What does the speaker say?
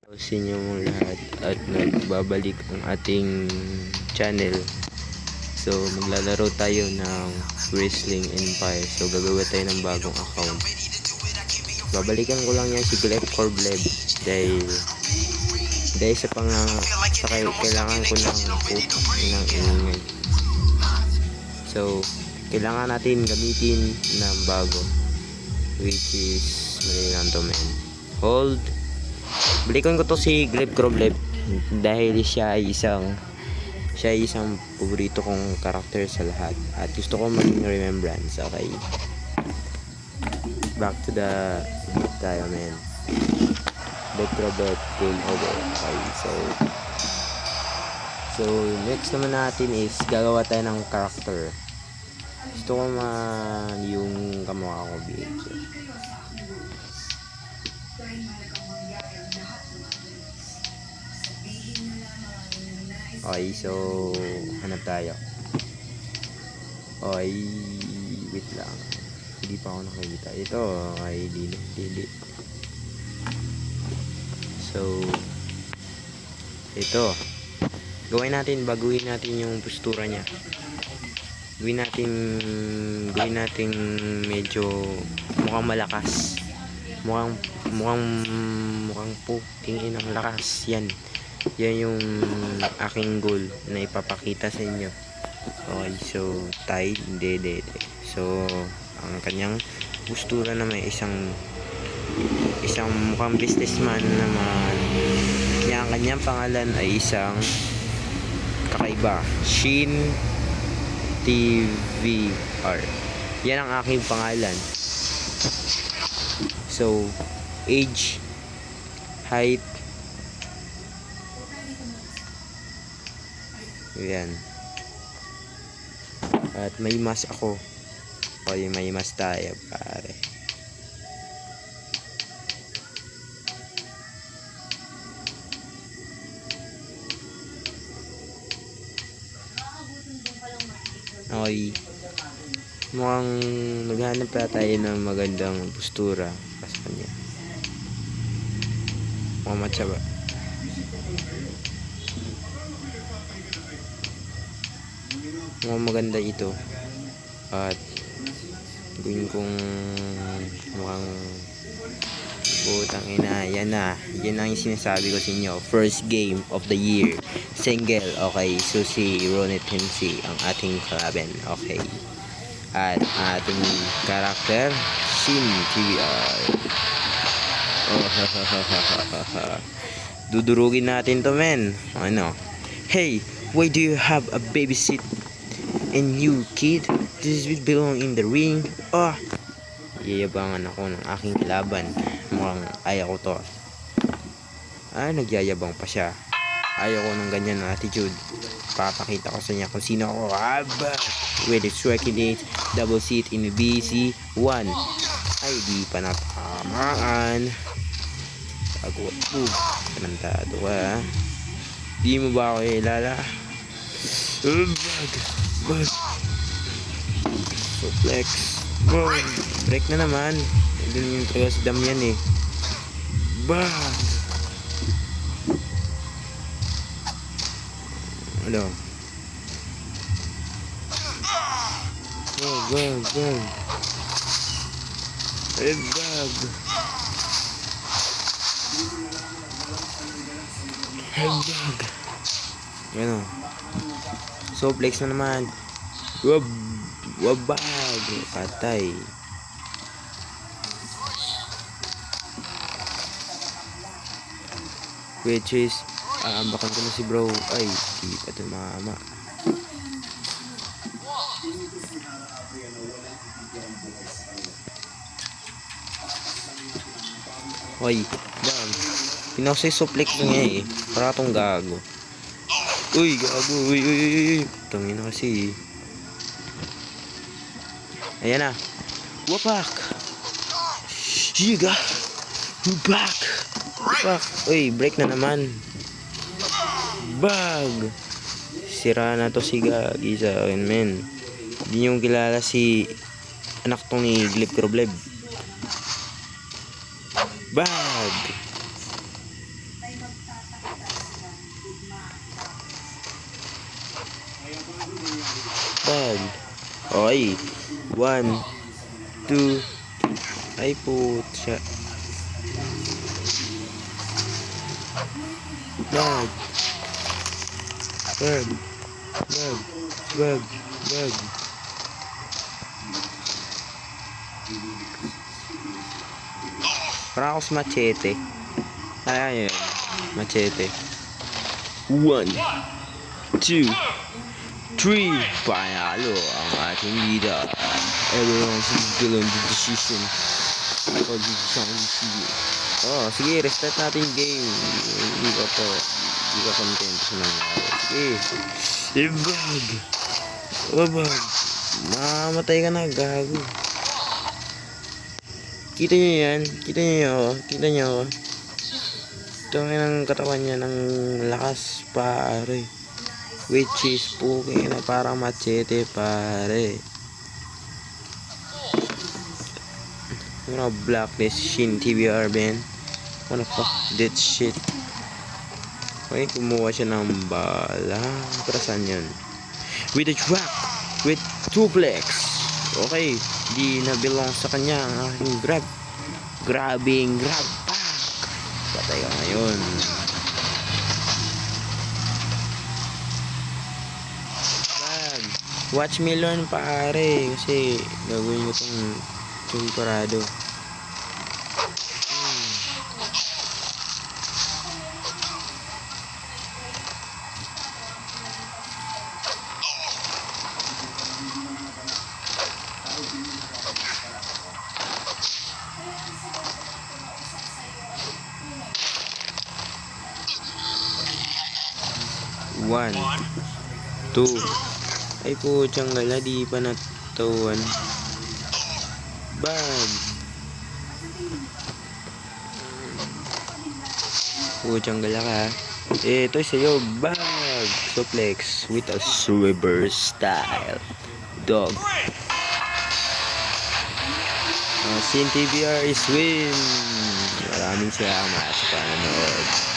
Sa inyong lahat at nagbabalik ang ating channel. So maglalaro tayo ng Wrestling Empire. So gagawa tayo ng bagong account. Babalikan ko lang yan si Gleb Corbleb dahil sa kailangan ko ng ingay. So kailangan natin gamitin ng bago, which is mali lang to, men. Hold. Balikan ko to si Gleb Corbleb dahil siya ay isang paborito kong karakter sa lahat at gusto ko maging remembrance. Okay, back to the beat tayo, man. Gleb Corbleb game over. Okay, so next naman natin is gagawa tayo ng karakter. Gusto ko yung kamukha ko BH. Okay, so hanap tayo. Okay, wait lang. Hindi pa ako nakikita. Ito, okay, dili. So, ito. Baguhin natin yung postura niya. Gawin natin medyo mukhang malakas. Mukhang puting inang lakas. Yan yung aking goal na ipapakita sa inyo. Okay, so tight, dede. So ang kanyang postura na may isang mukhang businessman naman. Ang kanyang pangalan ay isang kakaiba, Shin TVR. Yan ang aking pangalan. So age, height, yan. At may mas ako. Okay, may mas tayo, pare. Okay. Mukhang maghanap pa tayo ng magandang postura sa kanya. Mukhang matsaba. Mukhang maganda ito. At gawin kong mukhang butang ina. Yan ang sinasabi ko sa inyo. First game of the year, single. Okay, so si Ronet MC ang ating kalaban. Okay, at ating karakter Shin TVR. Dudurugin natin to, men. Ano? Hey, why do you have a babysit and you, kid? This will belong in the ring. Yayabangan ako ng aking laban. Mukhang ayaw ko to. Nagyayabang pa siya. Ayaw ko ng ganyan na attitude. Papakita ko sa niya kung sino ako. With a circulate double seat in BC1. Ay, di pa natamaan. Kanantado ka. Di mo ba ako ilala? Bag. Suplex. Break na naman. Doon yung talaga si Damian eh. Bag. Ano? Bag. Bag. Ano? Suplex na naman. Wabag. Patay. Which is aambakan ko na si bro. Ay, di pa tumama. Hoy, bang. Pinasay suplex niya eh. Para tong gago. Uy, gago. Uy. Tangin na kasi. Ayan na. Wapak. Shiga. Back. Uy, break na naman. Bag. Sira na to si Gagi sa akin, men. Hindi nyo kilala si anak tong ni Gleb Corbleb. Bag. Bag. Oy. 1, 2. Ay putya. Bag. Bag. Bag. Bag. Bag. Parang ako sa machete. Ay, ayun. Machete. 1, 2, 3. Panalo ang ating leader. Everyone's still on the decision. Oh, sige, restart natin yung game. Hindi ka content sa nangyari. Sige. Ibag. Ibag. Mamatay ka na, gago. Kita nyo yan? Kita nyo ako? Ito ng katawan niya ng lakas, pare. Which is puking na parang machete, pare. Wanna block this Shin TBR, man. Wanna fuck that shit. Okay, kumuha siya ng bala. Para saan yun? With a track. With duplex. Okay, di na belong sa kanya ang aking grab. Grabbing grab. Patay ka ngayon. Grab. Watch me learn, pare. Kasi gagawin ko itong parado. One, 2. Ay po, tiyanggal, di pa natawan. Bag. Po, tiyanggal ka. Ito sa'yo, bag. Suplex with a reverse style. Dog. Sin TBR is win. Maraming salamat sa panonood.